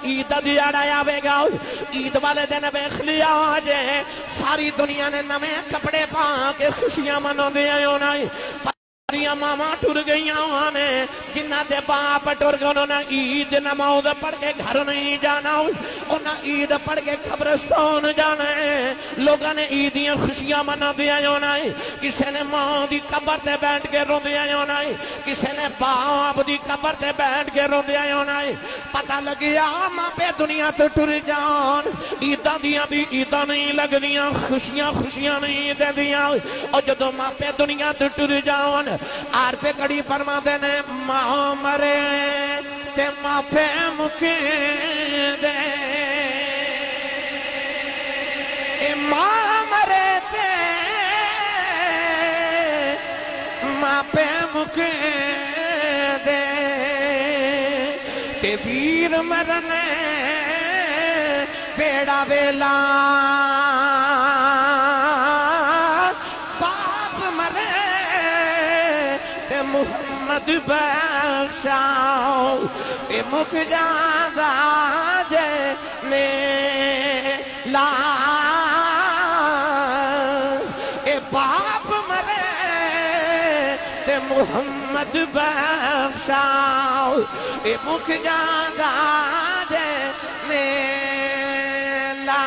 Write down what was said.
عید دیاڑا آوے گا عید والے دن ویکھ لیا جے ساری دنیا نے نویں کپڑے پا کے خوشیاں مناندے ہونا ماما ٹر گئیاں نے جنہ دے باپ ٹر گئے انہوں نے عید نماز پڑھ کے گھر نہیں جانا انہوں نے عید پڑھ کے قبرستان جانا ہے لوگوں نے عیدیاں خوشیاں منا دیا ہونا ہے کسی نے ماں دی قبر تے بیٹھ کے رو دیا ہونا ہے کسی نے باپ دی قبر تے بیٹھ کے رو دیا ہونا ہے پتہ لگیا ماں پہ دنیا تو ٹر جان عیداں دیاں بھی عیداں نہیں لگ دیاں خوشیاں خوشیاں نہیں دے دیاں اور جدو ماں پہ دنیا تو ٹر جان آر پہ کڑی فرما دینے ماں مرے تے ماں پہ مکے دے ماں مرے تے ماں پہ مکے دے تے ویر مرنے بیڑا ویلا محمد بخشاؤ اے مک جاندہ جے میلا اے باپ مرے تے محمد بخشاؤ اے مک جاندہ جے میلا